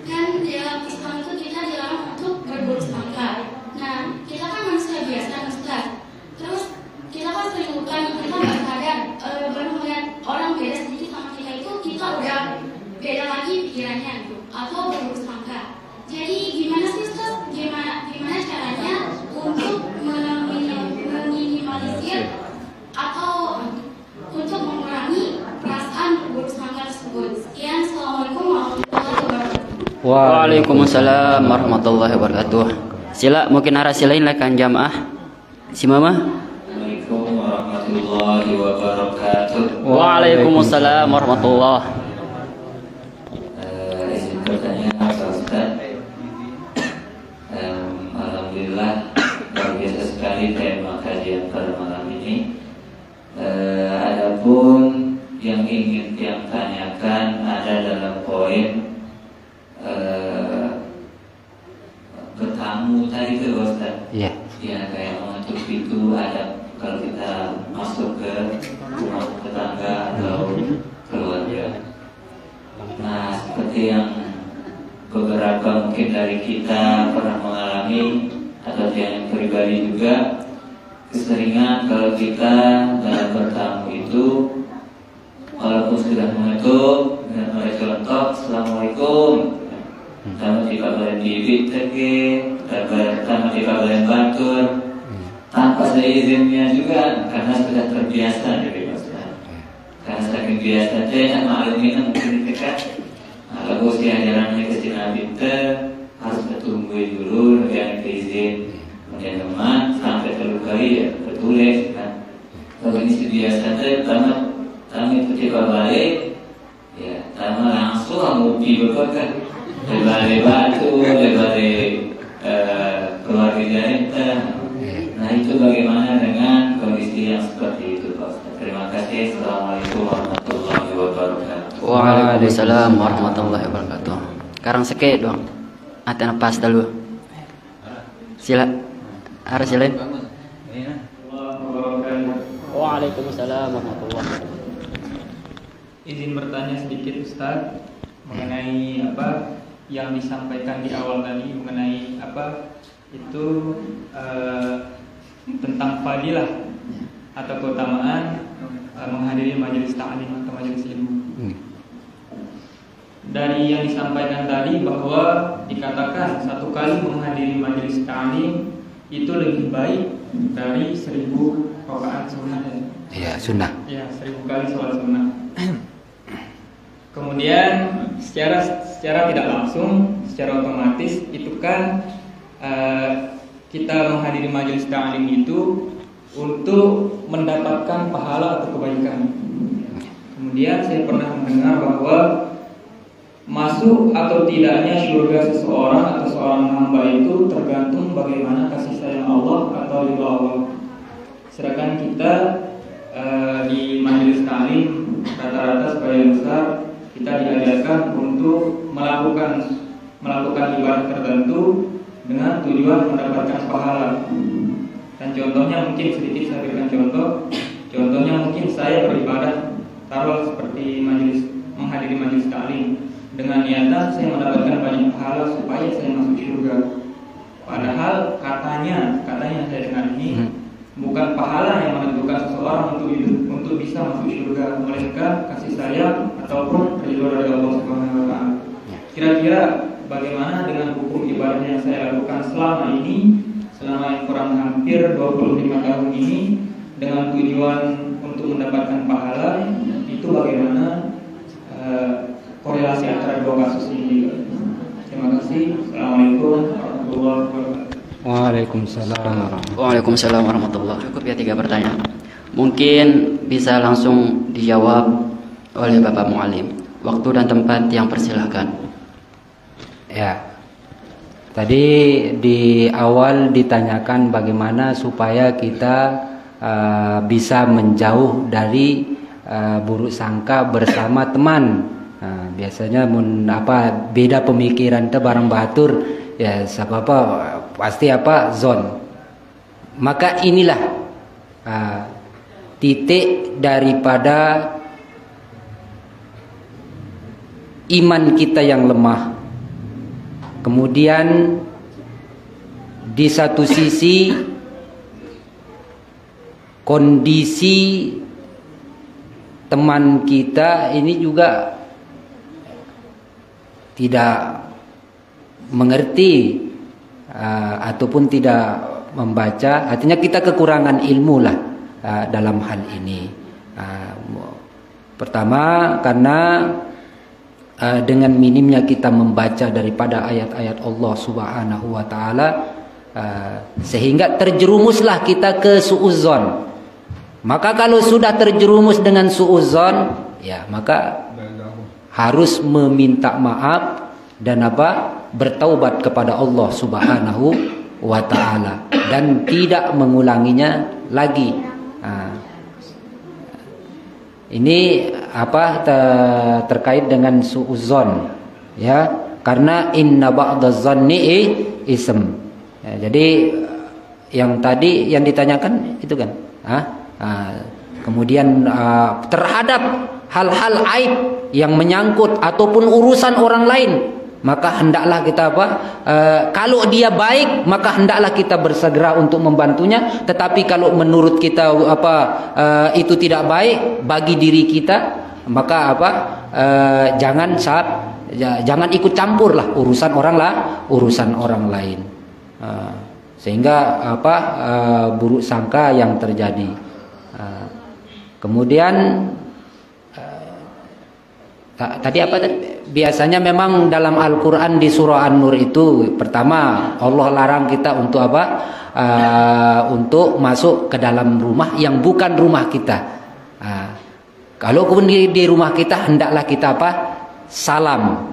[SPEAKER 4] Kan dalam Islam itu kita dilarang untuk berburuk sangka. Nah, kita kan manusia biasa, Ustaz. Terus kita kan sering lupa, kita nggak sadar baru melihat orang beda sedikit sama kita itu kita udah beda lagi pikirannya gitu, atau berburuk sangka. Jadi gimana sih Ustaz? Gimana caranya untuk meminimalisir atau untuk mengurangi perasaan berburuk sangka tersebut? Sekian, Assalamualaikum warahmatullahi wabarakatuh.
[SPEAKER 3] Waalaikumsalam warahmatullahi wabarakatuh. Sila, mungkin narasi lain kan jamaah. Si Mama.
[SPEAKER 5] Assalamualaikum warahmatullahi wabarakatuh.
[SPEAKER 3] Waalaikumsalam warahmatullahi.
[SPEAKER 5] Izin bertanya Pak Ustaz. Alhamdulillah luar biasa sekali tema kajian pada malam ini. Adapun yang ingin yang tanyakan ada dalam poin bertamu tadi itu Ustaz.
[SPEAKER 1] Iya.
[SPEAKER 5] Ya, kayak mengetuk pintu ada kalau kita masuk ke rumah tetangga atau keluarga. Nah, seperti yang beberapa mungkin dari kita pernah mengalami atau yang pribadi juga, keseringan kalau kita dalam bertamu itu walaupun sudah mengetuk dan oleh contoh Assalamualaikum, tamu dikabarin bibit tege, tamu dikabarin batur tanpa seizinnya juga karena sudah terbiasa dari Ustaz. karena saking biasa teh maklumin mungkin dekat. Nah, lalu si ajarannya ke si Nabi harus tertunggu dulu yang izin kemudian teman sampai terlukai ya tertulis kan. Kalau ini biasa teh karena kami ketika balik ya karena langsung amupi berkata lebar batu lebar keluarga kita. Nah itu bagaimana dengan kondisi yang seperti itu Pak Ustaz? Terima kasih. Assalamualaikum warahmatullahi wabarakatuh.
[SPEAKER 3] Waalaikumsalam warahmatullahi wabarakatuh. Karang seke dong. Ate napas dulu. Sila. Harus silain. Waalaikumsalam warahmatullahi wabarakatuh.
[SPEAKER 6] Izin bertanya sedikit Ustaz mengenai apa yang disampaikan di awal tadi mengenai apa itu tentang fadilah atau keutamaan menghadiri majelis ta'lim atau majelis ilmu. Dari yang disampaikan tadi bahwa dikatakan satu kali menghadiri majelis ta'lim itu lebih baik dari 1000 rakaat sunnah.
[SPEAKER 2] Ya, sunnah.
[SPEAKER 6] Ya, 1000 kali sholat sunnah. Kemudian secara tidak langsung, secara otomatis itu kan kita menghadiri majelis ta'lim itu untuk mendapatkan pahala atau kebaikan. Kemudian saya pernah mendengar bahwa masuk atau tidaknya surga seseorang atau seorang hamba itu tergantung bagaimana kasih sayang Allah atau ridha Allah. Sedangkan kita di majelis ta'lim rata-rata sebagian besar kita diajarkan untuk melakukan ibadah tertentu dengan tujuan mendapatkan pahala. Dan contohnya mungkin sedikit saya berikan contoh. Contohnya mungkin saya beribadah taruh seperti menghadiri majelis ta'lim dengan niatan saya mendapatkan banyak pahala supaya saya masuk surga. Padahal katanya saya dengar ini bukan pahala yang menentukan seseorang untuk bisa masuk surga, melainkan kasih sayang ataupun ridho dari Allah Subhanahu wa taala. Kira-kira bagaimana dengan hukum ibadah yang saya lakukan selama kurang hampir 25 tahun ini dengan tujuan untuk mendapatkan pahala, itu bagaimana korelasi antara dua kasus ini? Terima kasih. Assalamualaikum warahmatullahi wabarakatuh.
[SPEAKER 3] Waalaikumsalam warahmatullahi. Cukup ya 3 pertanyaan. Mungkin bisa langsung dijawab oleh Bapak Mualim. Waktu dan tempat yang persilahkan.
[SPEAKER 2] Ya. Tadi di awal ditanyakan bagaimana supaya kita bisa menjauh dari buruk sangka bersama teman. Biasanya beda pemikiran itu barang batur ya apa pasti zon. Maka inilah titik daripada iman kita yang lemah. Kemudian di satu sisi kondisi teman kita ini juga tidak mengerti ataupun tidak membaca, artinya kita kekurangan ilmu lah dalam hal ini. Pertama karena dengan minimnya kita membaca daripada ayat-ayat Allah Subhanahu wa taala sehingga terjerumuslah kita ke suudzon. Maka kalau sudah terjerumus dengan suudzon, ya maka harus meminta maaf dan bertaubat kepada Allah Subhanahu wa taala dan tidak mengulanginya lagi. Ini terkait dengan suudzon, ya, karena inna ba'daz-zanni ism. Ya, jadi yang tadi yang ditanyakan itu kan, kemudian terhadap hal-hal aib yang menyangkut ataupun urusan orang lain, maka hendaklah kita kalau dia baik maka hendaklah kita bersegera untuk membantunya. Tetapi kalau menurut kita itu tidak baik bagi diri kita, maka jangan ikut campur lah urusan orang lain, sehingga buruk sangka yang terjadi. Kemudian Tadi apa tadi? Biasanya memang dalam Al-Quran di surah An-Nur itu pertama Allah larang kita untuk apa? Untuk masuk ke dalam rumah yang bukan rumah kita. Kalau di rumah kita hendaklah kita apa? Salam.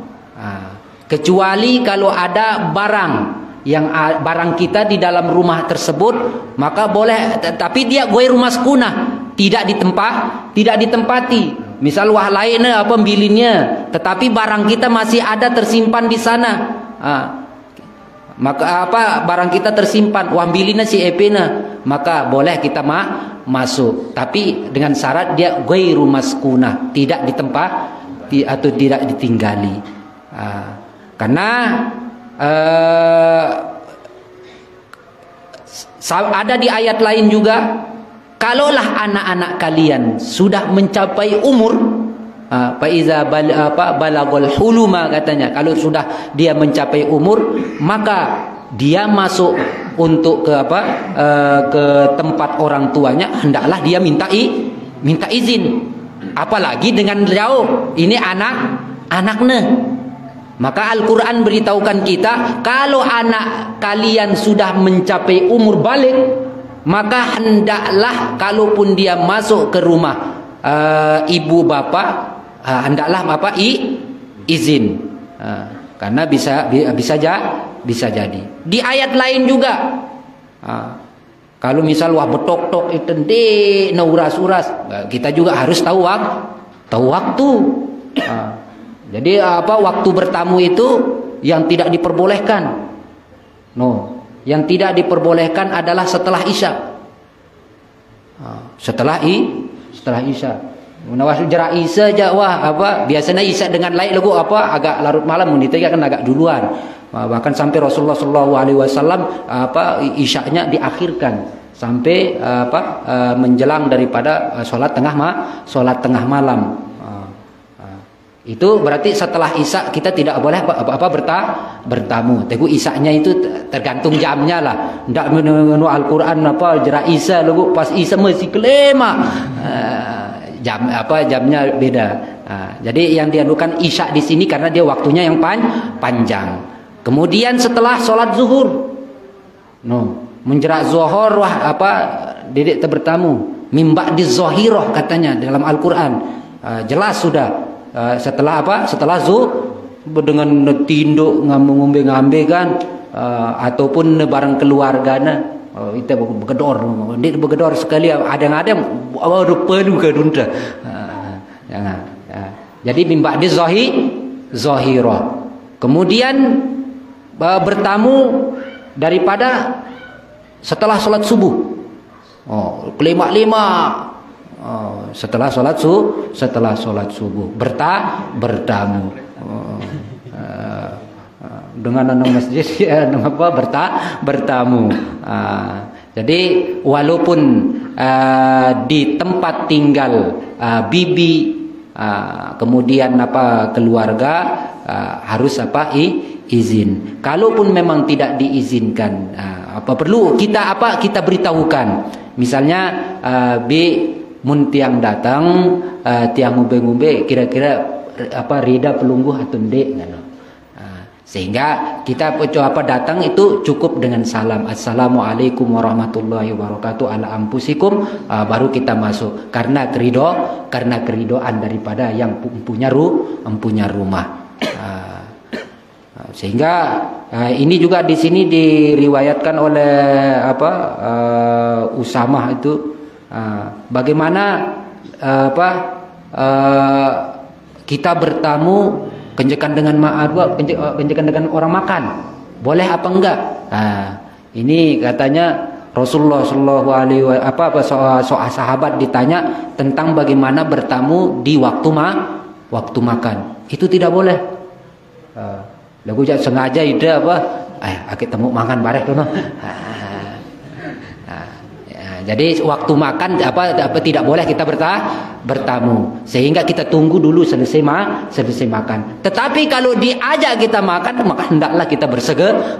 [SPEAKER 2] Kecuali kalau ada barang yang barang kita di dalam rumah tersebut, maka boleh. Tapi dia gue rumah sekunah, tidak ditempati. Misal wah lain apa bilinnya, tetapi barang kita masih ada tersimpan di sana. Maka apa barang kita tersimpan, wah bilinnya si epena, maka boleh kita masuk. Tapi dengan syarat dia ghairu maskunah, tidak ditempati atau tidak ditinggali. Karena ada di ayat lain juga, kalaulah anak-anak kalian sudah mencapai umur, faiza balagul huluma katanya, kalau sudah dia mencapai umur, maka dia masuk untuk ke ke tempat orang tuanya, hendaklah dia minta izin. Apalagi dengan jauh, ini anaknya. Maka Al-Quran beritahukan kita, kalau anak kalian sudah mencapai umur balik, maka hendaklah kalaupun dia masuk ke rumah ibu bapak, hendaklah izin. Karena bisa jadi. Di ayat lain juga, kalau misal wah betok-tok itu uras-uras, kita juga harus tahu waktu. Jadi waktu bertamu itu yang tidak diperbolehkan. Yang tidak diperbolehkan adalah setelah Isya. Setelah Isya. Menawas jarak Isya aja biasanya Isya dengan lain lagu agak larut malam, kita kan agak duluan. Bahkan sampai Rasulullah SAW Isyanya diakhirkan sampai menjelang daripada sholat tengah malam. Itu berarti setelah Isya kita tidak boleh bertamu. Teguh Isyanya itu tergantung jamnya lah. Ndak menurut Al-Quran jarak Isya lagu pas Isya masih kelema. Jamnya beda. Jadi yang dianukan Isya di sini karena dia waktunya yang panjang. Kemudian setelah sholat zuhur, menjerak zuhur dedek bertamu. Mimba di zohiroh katanya dalam Al-Quran. Jelas sudah. Setelah dengan tinduk ngambe kan, ataupun barang keluargana, itu begedor sekali, ada penuh ke dunta. Jadi mimba di zohiroh. Kemudian bertamu daripada setelah sholat subuh. Kelima. Setelah sholat subuh bertamu dengan anak masjid bertamu. Jadi walaupun di tempat tinggal bibi, kemudian keluarga harus izin. Kalaupun memang tidak diizinkan, perlu kita beritahukan. Misalnya mun tiang datang, tiang ngumbe-ngumbe, kira-kira rida pelungguh atau ndek, sehingga kita datang itu cukup dengan salam, assalamualaikum warahmatullahi wabarakatuh ala ampusikum, baru kita masuk karena keridoan daripada yang mempunyai rumah. Sehingga ini juga di sini diriwayatkan oleh Usamah itu. Bagaimana kita bertamu kenjekan dengan kenjekan dengan orang makan, boleh apa enggak? Ini katanya Rasulullah sahabat ditanya tentang bagaimana bertamu di waktu makan. Itu tidak boleh. Lagu sengaja ide akik temu makan bareng dono. Jadi waktu makan tidak boleh kita bertamu, sehingga kita tunggu dulu selesai makan. Tetapi kalau diajak kita makan, maka hendaklah kita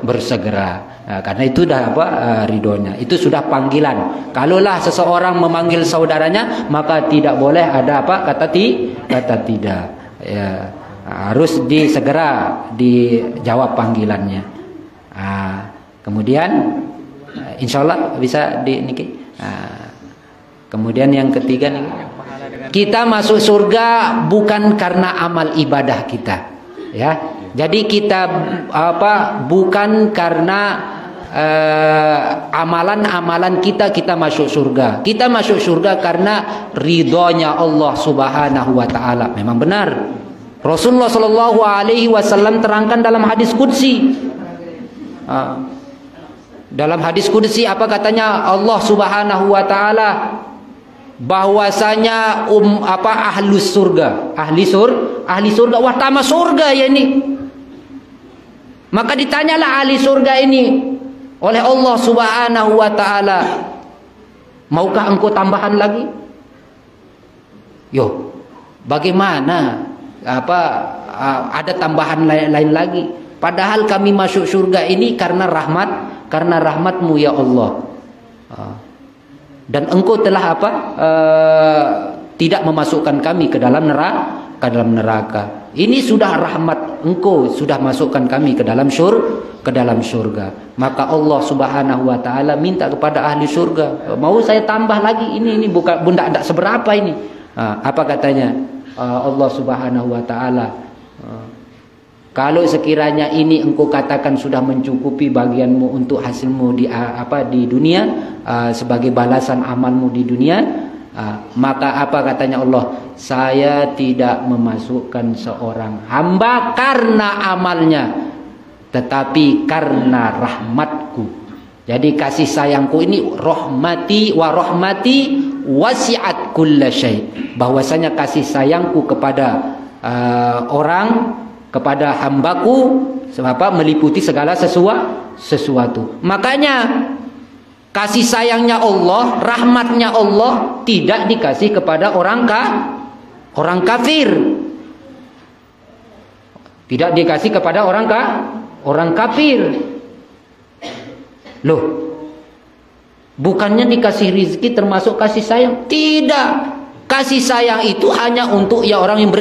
[SPEAKER 2] bersegera. Karena itu dah ridhonya. Itu sudah panggilan. Kalaulah seseorang memanggil saudaranya, maka tidak boleh ada kata tidak. ya, harus segera dijawab panggilannya. Kemudian insya Allah bisa diniki. Kemudian yang ketiga nih, kita masuk surga bukan karena amal ibadah kita, ya. Jadi kita bukan karena amalan-amalan kita masuk surga. Kita masuk surga karena ridhonya Allah Subhanahu wa taala. Memang benar. Rasulullah Shallallahu alaihi wasallam terangkan dalam hadis qudsi. Dalam hadis qudsi apa katanya Allah Subhanahu wa taala? Bahwasanya ahlus surga, ahli surga, wah tambah surga ya ini. Maka ditanyalah ahli surga ini oleh Allah Subhanahu wa taala, maukah engkau tambahan lagi? Yo, bagaimana? Ada tambahan lain lagi? Padahal kami masuk surga ini karena rahmatmu ya Allah. Dan engkau telah tidak memasukkan kami ke dalam neraka. Ini sudah rahmat engkau, sudah masukkan kami ke dalam surga. Maka Allah Subhanahu wa taala minta kepada ahli surga, mau saya tambah lagi ini bukan bunda tidak seberapa ini. Apa katanya Allah Subhanahu wa taala? Kalau sekiranya ini engkau katakan sudah mencukupi bagianmu untuk hasilmu di dunia, sebagai balasan amalmu di dunia, maka apa katanya Allah? Saya tidak memasukkan seorang hamba karena amalnya, tetapi karena rahmatku. Jadi kasih sayangku ini rahmati wasi'at kulla syai'. Bahwasanya kasih sayangku kepada kepada hambaku meliputi segala sesuatu. Makanya kasih sayangnya Allah, rahmatnya Allah tidak dikasih kepada orang kafir. Tidak dikasih kepada orang kafir. Loh, bukannya dikasih rizki termasuk kasih sayang? Tidak. Kasih sayang itu hanya untuk orang yang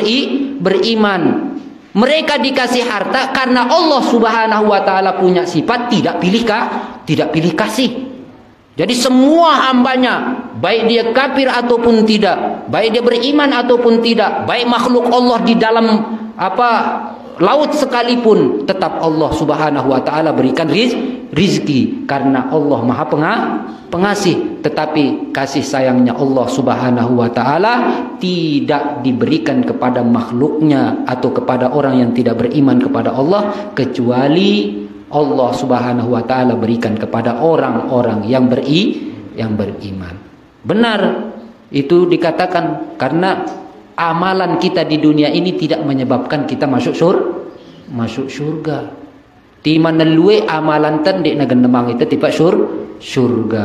[SPEAKER 2] beriman. Mereka dikasih harta karena Allah Subhanahu wa taala punya sifat tidak pilih kasih. Jadi semua hambanya, baik dia kafir ataupun tidak, baik dia beriman ataupun tidak, baik makhluk Allah di dalam laut sekalipun, tetap Allah Subhanahu wa taala berikan rizki karena Allah Maha Pengasih. Tetapi kasih sayangnya Allah Subhanahu wa taala tidak diberikan kepada makhluknya atau kepada orang yang tidak beriman kepada Allah, kecuali Allah Subhanahu wa taala berikan kepada orang-orang yang beriman. Benar itu dikatakan karena amalan kita di dunia ini tidak menyebabkan kita masuk surga. Di mana luwe amalan tan di nagendemang itu tiba surga.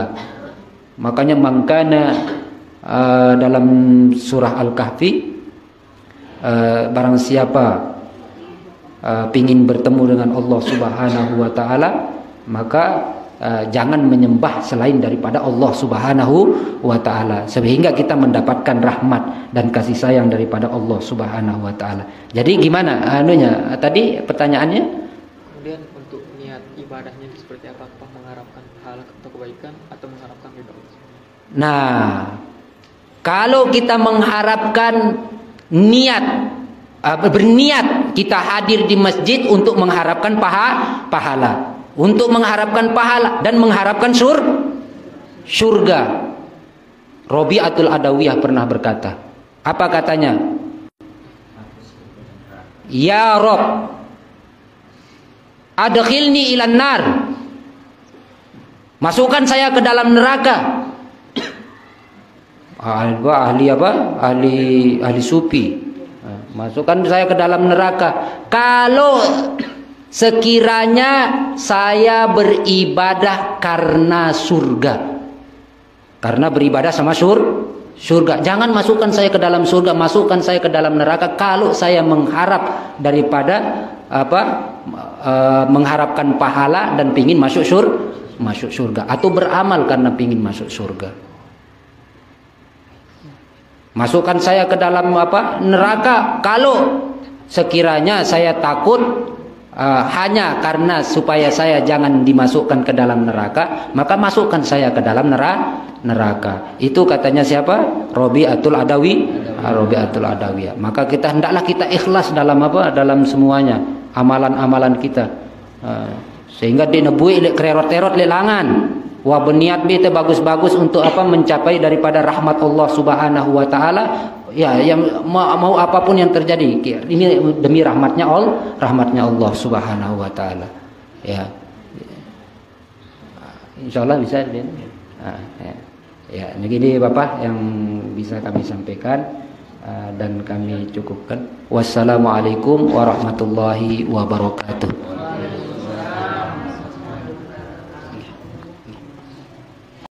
[SPEAKER 2] Makanya mangkana dalam surah Al-Kahfi, barang siapa pingin bertemu dengan Allah Subhanahu wa taala, maka jangan menyembah selain daripada Allah Subhanahu wa taala, sehingga kita mendapatkan rahmat dan kasih sayang daripada Allah Subhanahu wa taala. Jadi gimana tadi pertanyaannya?
[SPEAKER 6] Kemudian untuk niat ibadahnya itu seperti apa? Apakah mengharapkan pahala atau kebaikan atau mengharapkan ridho?
[SPEAKER 2] Nah, kalau kita mengharapkan berniat kita hadir di masjid untuk mengharapkan pahala, untuk mengharapkan pahala dan mengharapkan surga. Robi'atul Adawiyah pernah berkata, apa katanya? Ya Rob, adkhilni ilan nar, masukkan saya ke dalam neraka. Ahli sufi, masukkan saya ke dalam neraka. Kalau sekiranya saya beribadah karena surga, karena beribadah sama surga, jangan masukkan saya ke dalam surga, masukkan saya ke dalam neraka. Kalau saya mengharap daripada mengharapkan pahala dan pingin masuk surga, atau beramal karena pingin masuk surga. Masukkan saya ke dalam neraka kalau sekiranya saya takut hanya karena supaya saya jangan dimasukkan ke dalam neraka, maka masukkan saya ke dalam neraka. Itu katanya siapa? Rabi'atul Adawiyah. Maka kita hendaklah kita ikhlas dalam apa? Dalam semuanya, amalan-amalan kita. Sehingga dinebui lek kererot-terot lelangan. Wah berniat bete bagus-bagus untuk apa? Mencapai daripada rahmat Allah Subhanahu wa taala. Ya, yang mau apapun yang terjadi, ini demi rahmatnya Allah Subhanahu wa taala. Ya. Insyaallah bisa ya. Ya, begini Bapak yang bisa kami sampaikan dan kami cukupkan. Wassalamualaikum warahmatullahi wabarakatuh.